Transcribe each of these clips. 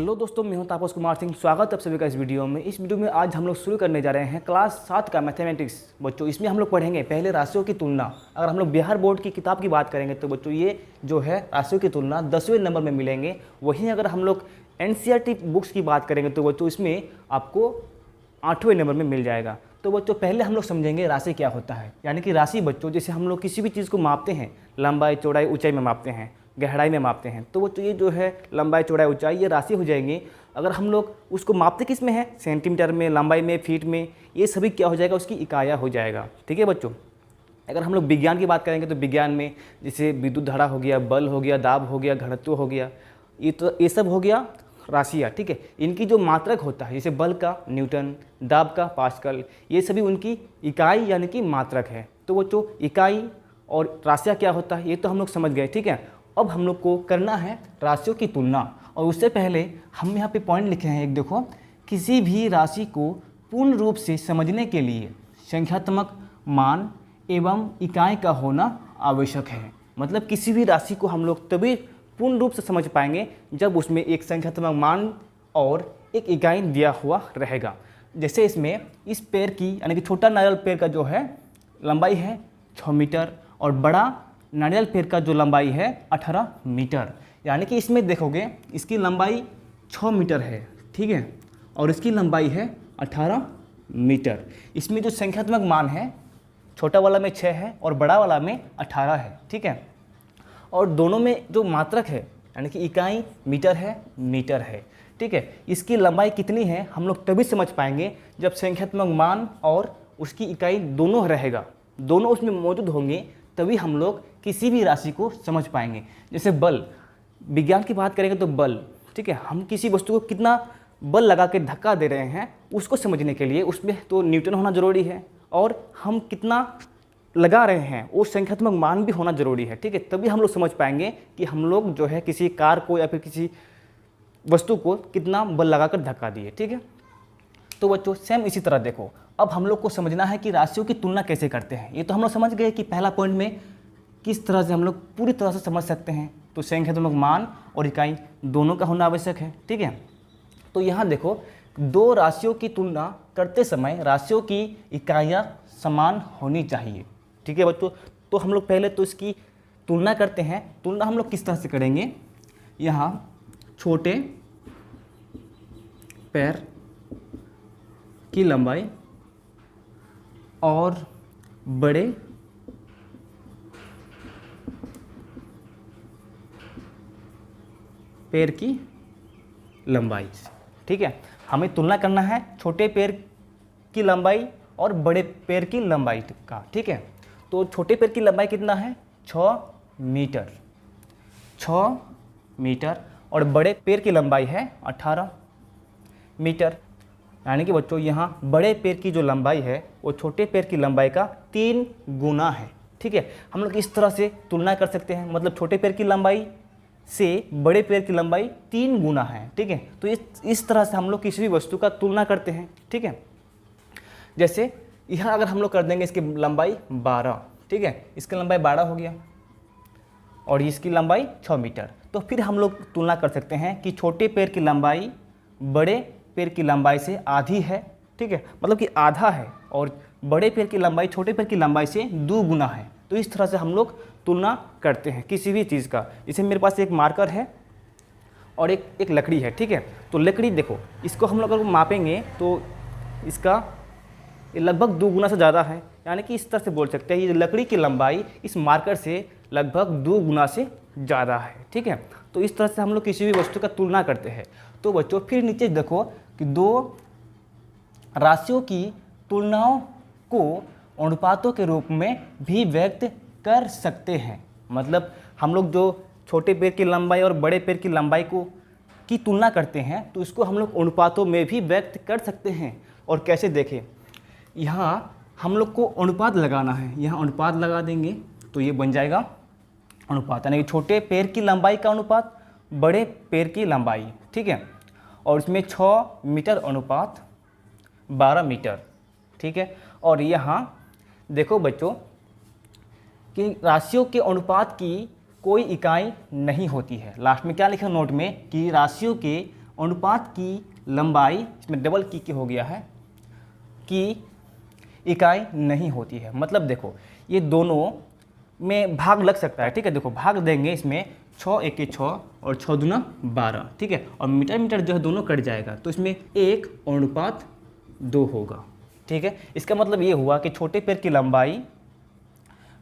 Hello दोस्तों, मैं हूं तापस कुमार सिंह। स्वागत है आप सभी का इस वीडियो में। इस वीडियो में आज हम लोग शुरू करने जा रहे हैं क्लास 7 का मैथमेटिक्स। बच्चों इसमें हम लोग पढ़ेंगे पहले राशियों की तुलना। अगर हम लोग बिहार बोर्ड की किताब की बात करेंगे तो बच्चों ये जो है राशियों की तुलना 10वें नंबर में मिलेंगे। वहीं अगर हम लोग NCERT बुक्स की बात करेंगे तो बच्चों इसमें आपको 8वें नंबर में मिल जाएगा। तो बच्चों पहले हम लोग समझेंगे राशि क्या होता है। यानी कि राशि बच्चों जैसे हम लोग किसी भी चीज़ को मापते हैं, लंबाई चौड़ाई ऊंचाई में मापते हैं, गहराई में मापते हैं, तो बच्चों ये जो है लंबाई चौड़ाई ऊंचाई ये राशि हो जाएंगी। अगर हम लोग उसको मापते किस में है, सेंटीमीटर में, लंबाई में, फीट में, ये सभी क्या हो जाएगा, उसकी इकाइयाँ हो जाएगा। ठीक है बच्चों। अगर हम लोग विज्ञान की बात करेंगे तो विज्ञान में जैसे विद्युत धारा हो गया, बल हो गया, दाब हो गया, घनत्व हो गया, ये सब हो गया राशियाँ। ठीक है, इनकी जो मात्रक होता है जैसे बल का न्यूटन, दाब का पास्कल, ये सभी उनकी इकाई यानी कि मात्रक है। तो बच्चों इकाई और राशियाँ क्या होता है ये तो हम लोग समझ गए। ठीक है, अब हम लोग को करना है राशियों की तुलना। और उससे पहले हम यहाँ पे पॉइंट लिखे हैं एक, देखो, किसी भी राशि को पूर्ण रूप से समझने के लिए संख्यात्मक मान एवं इकाई का होना आवश्यक है। मतलब किसी भी राशि को हम लोग तभी पूर्ण रूप से समझ पाएंगे जब उसमें एक संख्यात्मक मान और एक इकाई दिया हुआ रहेगा। जैसे इसमें इस पेड़ की यानी कि छोटा नारियल पेड़ का जो है लंबाई है 6 मीटर और बड़ा नारियल पेड़ का जो लंबाई है 18 मीटर। यानी कि इसमें देखोगे इसकी लंबाई 6 मीटर है, ठीक है, और इसकी लंबाई है 18 मीटर। इसमें जो संख्यात्मक मान है छोटा वाला में 6 है और बड़ा वाला में 18 है। ठीक है, और दोनों में जो मात्रक है यानी कि इकाई मीटर है। ठीक है, इसकी लंबाई कितनी है हम लोग तभी समझ पाएंगे जब संख्यात्मक मान और उसकी इकाई दोनों रहेगा, दोनों उसमें मौजूद होंगे, तभी हम लोग किसी भी राशि को समझ पाएंगे। जैसे बल, विज्ञान की बात करेंगे तो बल, ठीक है, हम किसी वस्तु को कितना बल लगा के धक्का दे रहे हैं उसको समझने के लिए उसमें तो न्यूटन होना ज़रूरी है, और हम कितना लगा रहे हैं वो संख्यात्मक मान भी होना ज़रूरी है। ठीक है, तभी हम लोग समझ पाएंगे कि हम लोग जो है किसी कार को या फिर किसी वस्तु को कितना बल लगाकर धक्का दिए। ठीक है, तो बच्चों सेम इसी तरह देखो, अब हम लोग को समझना है कि राशियों की तुलना कैसे करते हैं। ये तो हम लोग समझ गए कि पहला पॉइंट में किस तरह से हम लोग पूरी तरह से समझ सकते हैं, तो संख्यात्मक मान और इकाई दोनों का होना आवश्यक है। ठीक है, तो यहाँ देखो दो राशियों की तुलना करते समय राशियों की इकाइयाँ समान होनी चाहिए। ठीक है बच्चों, तो हम लोग पहले तो इसकी तुलना करते हैं। तुलना हम लोग किस तरह से करेंगे, यहाँ छोटे पैर की लंबाई और बड़े पैर की लंबाई। ठीक है, हमें तुलना करना है छोटे पैर की लंबाई और बड़े पैर की लंबाई का। ठीक है, तो छोटे पैर की लंबाई कितना है 6 मीटर, 6 मीटर, और बड़े पैर की लंबाई है 18 मीटर। यानी कि बच्चों यहाँ बड़े पैर की जो लंबाई है वो छोटे पैर की लंबाई का 3 गुना है। ठीक है, हम लोग इस तरह से तुलना कर सकते हैं, मतलब छोटे पैर की लंबाई से बड़े पैर की लंबाई 3 गुना है। ठीक है, तो इस तरह से हम लोग किसी भी वस्तु का तुलना करते हैं। ठीक है, जैसे यहाँ अगर हम लोग कर देंगे इसकी लंबाई 12, ठीक है, इसकी लंबाई 12 हो गया और इसकी लंबाई 6 मीटर, तो फिर हम लोग तुलना कर सकते हैं कि छोटे पैर की लंबाई बड़े पैर की लंबाई से आधी है। ठीक है, मतलब कि आधा है, और बड़े पैर की लंबाई छोटे पैर की लंबाई से 2 गुना है। तो इस तरह से हम लोग तुलना करते हैं किसी भी चीज़ का। जैसे मेरे पास एक मार्कर है और एक लकड़ी है। ठीक है, तो लकड़ी देखो, इसको हम लोग अगर मापेंगे तो इसका लगभग 2 गुना से ज़्यादा है। यानी कि इस तरह से बोल सकते हैं ये लकड़ी की लंबाई इस मार्कर से लगभग 2 गुना से ज़्यादा है। ठीक है, तो इस तरह से हम लोग किसी भी वस्तु का तुलना करते हैं। तो बच्चों फिर नीचे देखो कि दो राशियों की तुलनाओं को अनुपातों के रूप में भी व्यक्त कर सकते हैं। मतलब हम लोग जो छोटे पैर की लंबाई और बड़े पैर की लंबाई की तुलना करते हैं तो इसको हम लोग अनुपातों में भी व्यक्त कर सकते हैं। और कैसे देखें, यहाँ हम लोग को अनुपात लगाना है, यहाँ अनुपात लगा देंगे तो ये बन जाएगा अनुपात, यानी कि छोटे पैर की लंबाई का अनुपात बड़े पैर की लंबाई। ठीक है, और इसमें 6 मीटर अनुपात 12 मीटर। ठीक है, और यहाँ देखो बच्चों कि राशियों के अनुपात की कोई इकाई नहीं होती है। लास्ट में क्या लिखा नोट में कि राशियों के अनुपात की लंबाई, इसमें डबल की हो गया है, की इकाई नहीं होती है। मतलब देखो ये दोनों में भाग लग सकता है, ठीक है। देखो भाग देंगे इसमें 6 1 6 और 6 दूना 12, ठीक है। और मीटर मीटर जो है दोनों कट जाएगा, तो इसमें 1 अनुपात 2 होगा, ठीक है। इसका मतलब ये हुआ कि छोटे पैर की लंबाई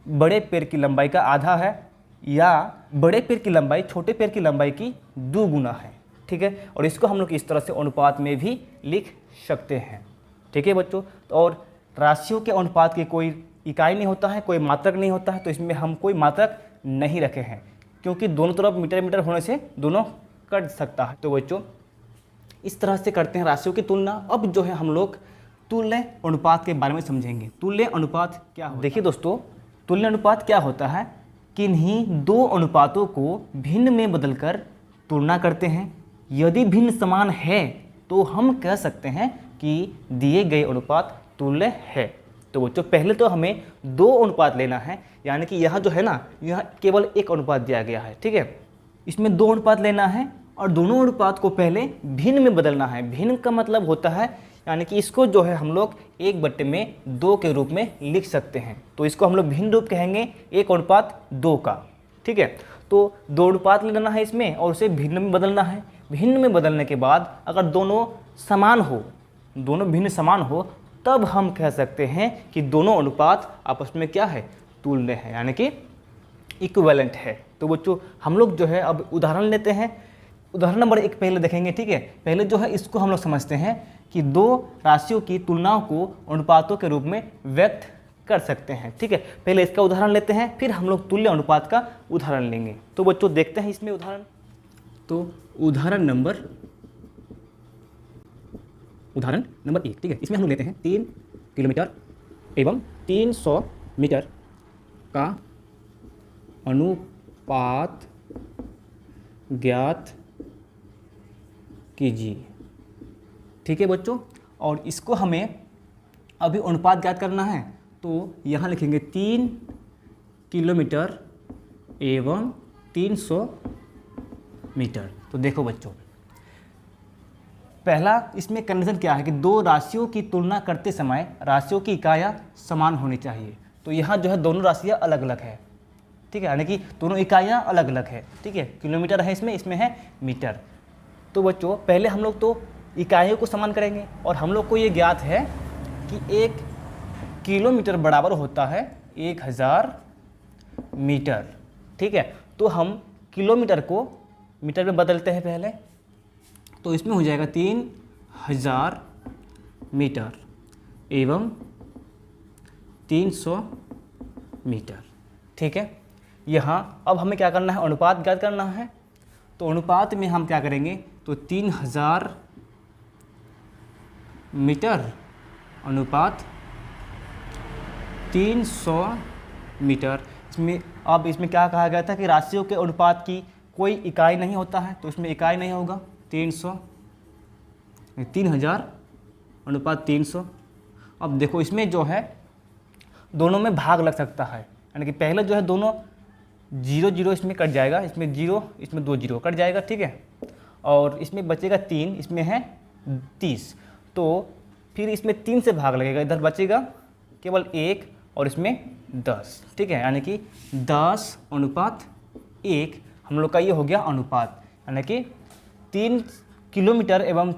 बड़े पैर की लंबाई का आधा है, या बड़े पैर की लंबाई छोटे पैर की लंबाई की 2 गुना है, ठीक है। और इसको हम लोग इस तरह से अनुपात में भी लिख सकते हैं, ठीक है बच्चों। और राशियों के अनुपात की कोई इकाई नहीं होता है, कोई मात्रक नहीं होता है, तो इसमें हम कोई मात्रक नहीं रखे हैं, क्योंकि दोनों तरफ मीटर मीटर होने से दोनों कट सकता है। तो बच्चों इस तरह से करते हैं राशियों की तुलना। अब जो है हम लोग तुल्य अनुपात के बारे में समझेंगे। तुल्य अनुपात क्या होता है? देखिए दोस्तों, तुल्य अनुपात क्या होता है? किन्हीं दो अनुपातों को भिन्न में बदलकर तुलना करते हैं। यदि भिन्न समान है तो हम कह सकते हैं कि दिए गए अनुपात तुल्य है। तो बच्चों पहले तो हमें दो अनुपात लेना है, यानी कि यहाँ जो है ना, यहाँ केवल एक अनुपात दिया गया है, ठीक है। इसमें दो अनुपात लेना है और दोनों अनुपात को पहले भिन्न में बदलना है। भिन्न का मतलब होता है, यानी कि इसको जो है हम लोग 1/2 के रूप में लिख सकते हैं। तो इसको हम लोग भिन्न रूप कहेंगे 1:2 का, ठीक है। तो दो अनुपात लेना है इसमें और उसे भिन्न में बदलना है। भिन्न में बदलने के बाद अगर दोनों समान हो, दोनों भिन्न समान हो, तब हम कह सकते हैं कि दोनों अनुपात आपस में क्या है? तुल्य है, यानी कि इक्विवेलेंट है। तो बच्चों हम लोग जो है अब उदाहरण लेते हैं। उदाहरण नंबर 1 पहले देखेंगे, ठीक है। पहले जो है इसको हम लोग समझते हैं कि दो राशियों की तुलनाओं को अनुपातों के रूप में व्यक्त कर सकते हैं, ठीक है। पहले इसका उदाहरण लेते हैं, फिर हम लोग तुल्य अनुपात का उदाहरण लेंगे। तो बच्चों देखते हैं इसमें उदाहरण। तो उदाहरण नंबर 1, ठीक है। इसमें हम लोग लेते हैं 3 किलोमीटर एवं 300 मीटर का अनुपात ज्ञात कीजिए, ठीक है बच्चों। और इसको हमें अभी अनुपात ज्ञात करना है, तो यहाँ लिखेंगे 3 किलोमीटर एवं 300 मीटर। तो देखो बच्चों, पहला इसमें कंडीशन क्या है कि दो राशियों की तुलना करते समय राशियों की इकाइयाँ समान होनी चाहिए। तो यहाँ जो है दोनों राशियाँ अलग अलग है, ठीक है, यानी कि दोनों इकाइयाँ अलग अलग है, ठीक है। किलोमीटर है इसमें है मीटर। तो बच्चों पहले हम लोग तो इकाइयों को समान करेंगे, और हम लोग को ये ज्ञात है कि 1 किलोमीटर बराबर होता है 1000 मीटर, ठीक है। तो हम किलोमीटर को मीटर में बदलते हैं पहले, तो इसमें हो जाएगा 3000 मीटर एवं 300 मीटर, ठीक है। यहाँ अब हमें क्या करना है? अनुपात ज्ञात करना है। तो अनुपात में हम क्या करेंगे? तो 3000 मीटर अनुपात 300 मीटर। इसमें क्या कहा गया था कि राशियों के अनुपात की कोई इकाई नहीं होता है, तो इसमें इकाई नहीं होगा। 3000 अनुपात 300। अब देखो इसमें जो है दोनों में भाग लग सकता है, यानी कि पहले जो है दोनों 0 0 इसमें कट जाएगा, इसमें 0 इसमें 2 0 कट जाएगा, ठीक है। और इसमें बचेगा 3, इसमें है 30। तो फिर इसमें 3 से भाग लगेगा, इधर बचेगा केवल 1 और इसमें 10, ठीक है। यानी कि 10 अनुपात 1 हम लोग का ये हो गया अनुपात, यानी कि 3 किलोमीटर एवं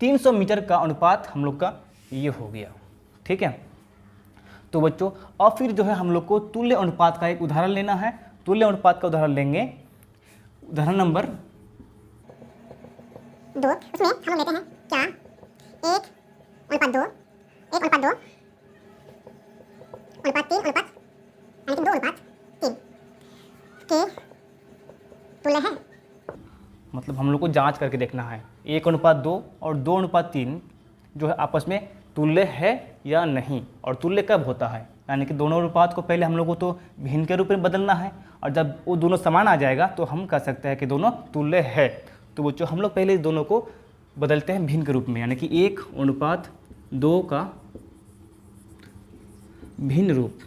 300 मीटर का अनुपात हम लोग का ये हो गया, ठीक है। तो बच्चों अब फिर जो है हम लोग को तुल्य अनुपात का एक उदाहरण लेना है। तुल्य अनुपात का उदाहरण लेंगे, उदाहरण नंबर 2। उसमें हम लोग लेते हैं क्या? 1:2, 1:2, 1:3, यानी कि 2:3 के तुल्य है। मतलब हम लोग को जांच करके देखना है 1:2 और 2:3 जो है आपस में तुल्य है या नहीं, और तुल्य कब होता है? यानी कि दोनों अनुपात को पहले हम लोग को तो भिन्न के रूप में बदलना है, और जब वो दोनों समान आ जाएगा तो हम कह सकते हैं कि दोनों तुल्य है। तो बच्चों हम लोग पहले दोनों को बदलते हैं भिन्न के रूप में, यानी कि 1:2 का भिन्न रूप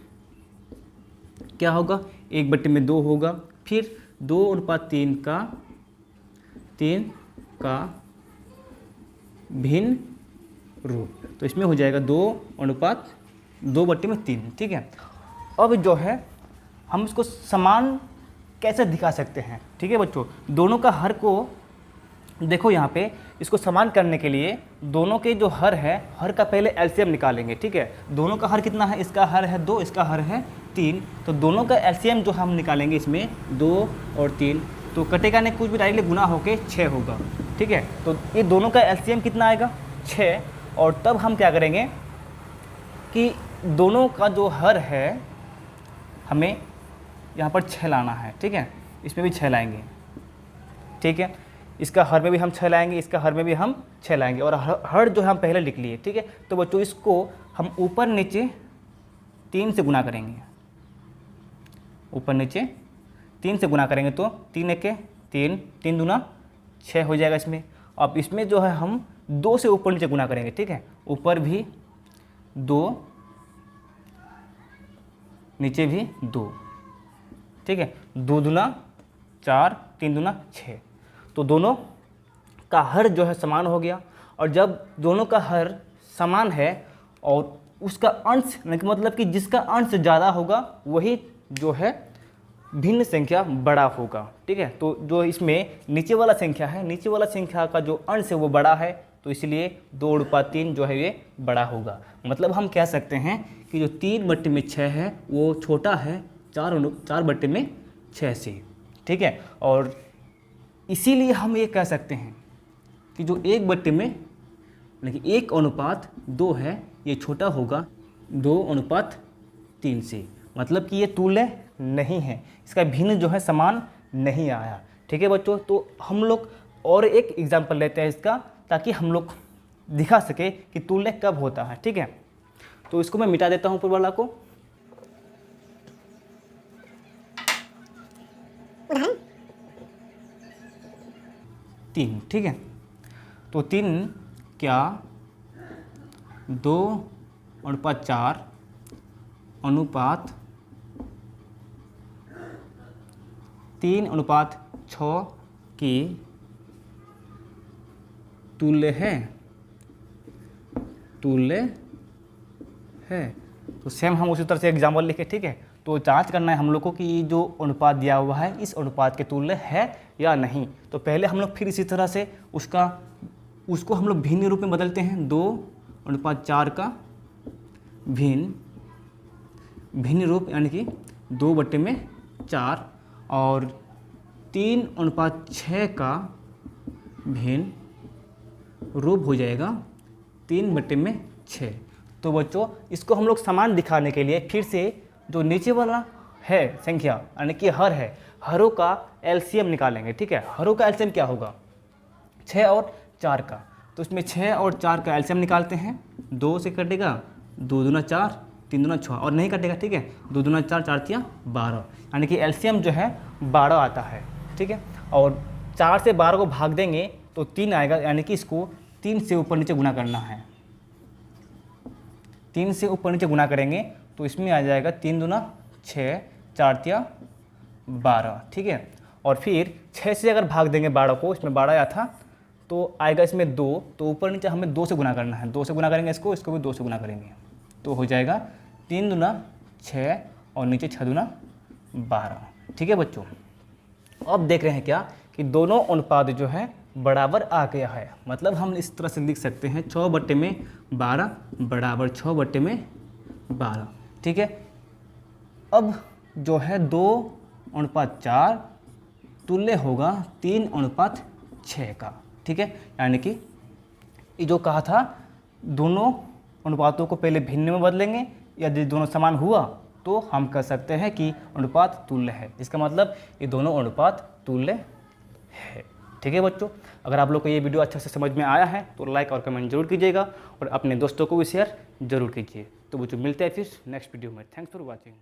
क्या होगा? 1/2 होगा। फिर 2:3 का 3 का भिन्न रूप। तो इसमें हो जाएगा 2:2/3, ठीक है। अब जो है हम इसको समान कैसे दिखा सकते हैं, ठीक है बच्चों। दोनों का हर को देखो यहाँ पे, इसको समान करने के लिए दोनों के जो हर है, हर का पहले एलसीएम निकालेंगे, ठीक है। दोनों का हर कितना है, इसका हर है 2, इसका हर है 3, तो दोनों का एलसीएम जो हम निकालेंगे इसमें 2 और 3, तो कटेगा नहीं, कुछ भी डायरेक्टली गुना होके 6 होगा, ठीक है। तो ये दोनों का एलसीएम कितना आएगा, 6। और तब हम क्या करेंगे कि दोनों का जो हर है हमें यहाँ पर 6 लाना है, ठीक है। इसमें भी 6 लाएंगे, ठीक है। इसका हर में भी हम 6 लाएंगे, इसका हर में भी हम 6 लाएंगे, और हर जो है हम पहले लिख लिए, ठीक है। तो बच्चों इसको हम ऊपर नीचे 3 से गुना करेंगे, ऊपर नीचे 3 से गुना करेंगे तो 3 1 3, 3 दूना 6 हो जाएगा इसमें। अब इसमें जो है हम 2 से ऊपर नीचे गुना करेंगे, ठीक है। ऊपर भी 2, नीचे भी 2, ठीक है। 2 दूना 4, 3 दूना 6, तो दोनों का हर जो है समान हो गया। और जब दोनों का हर समान है और उसका अंश, मतलब कि जिसका अंश ज़्यादा होगा वही जो है भिन्न संख्या बड़ा होगा, ठीक है। तो जो इसमें नीचे वाला संख्या है, नीचे वाला संख्या का जो अंश है वो बड़ा है, तो इसलिए 2/3 जो है ये बड़ा होगा। मतलब हम कह सकते हैं कि जो 3/6 है वो छोटा है 4/6 से, ठीक है। और इसीलिए हम ये कह सकते हैं कि जो 1/2 है ये छोटा होगा 2/3 से, मतलब कि ये तुल्य नहीं है, इसका भिन्न जो है समान नहीं आया, ठीक है बच्चों। तो हम लोग और एक एग्जाम्पल लेते हैं इसका, ताकि हम लोग दिखा सके कि तुल्य कब होता है, ठीक है। तो इसको मैं मिटा देता हूँ ऊपर वाला को। उदाहरण 3, ठीक है। तो 3 क्या 2/4 अनुपात 3/6 की तुल्य है। तो सेम हम उसी तरह से एग्जाम्पल लिखे, ठीक है। तो जांच करना है हम लोग को कि ये जो अनुपात दिया हुआ है इस अनुपात के तुल्य है या नहीं। तो पहले हम लोग फिर इसी तरह से उसको हम लोग भिन्न रूप में बदलते हैं। 2/4 का भिन्न रूप यानी कि 2/4 और 3/6 का भिन्न रूप हो जाएगा 3/6। तो बच्चों इसको हम लोग समान दिखाने के लिए फिर से जो नीचे वाला है संख्या यानी कि हर है, हरों का एलसीएम निकालेंगे, ठीक है। हरों का एलसीएम क्या होगा, 6 और 4 का। तो इसमें 6 और 4 का एलसीएम निकालते हैं। 2 से कटेगा 2 दूना 4, 3 दूना 6 और नहीं कटेगा, ठीक है। 2 दूना 4, 4 तिया 12, यानी कि एलसीएम जो है 12 आता है, ठीक है। और 4 से 12 को भाग देंगे तो 3 आएगा, यानी कि इसको 3 से ऊपर नीचे गुना करना है। 3 से ऊपर नीचे गुना करेंगे तो इसमें आ जाएगा 3 दूना 6, 4 तिया 12, ठीक है। और फिर 6 से अगर भाग देंगे 12 को, इसमें 12 आया था तो आएगा इसमें 2, तो ऊपर नीचे हमें 2 से गुना करना है। 2 से गुना करेंगे इसको भी 2 से गुना करेंगे तो हो जाएगा 3 दूना 6 और नीचे 6 दूना 12, ठीक है बच्चों। अब देख रहे हैं क्या कि दोनों अनुपात जो है बराबर आ गया है। मतलब हम इस तरह से लिख सकते हैं 6/12 बराबर 6/12, ठीक है। अब जो है 2/4 तुल्य होगा 3/6 का, ठीक है। यानी कि ये जो कहा था दोनों अनुपातों को पहले भिन्न में बदलेंगे, यदि दोनों समान हुआ तो हम कह सकते हैं कि अनुपात तुल्य है। इसका मतलब ये दोनों अनुपात तुल्य है, ठीक है बच्चों। अगर आप लोग को ये वीडियो अच्छा से समझ में आया है तो लाइक और कमेंट जरूर कीजिएगा और अपने दोस्तों को भी शेयर जरूर कीजिए। तो बच्चों मिलते हैं फिर नेक्स्ट वीडियो में। Thanks for watching.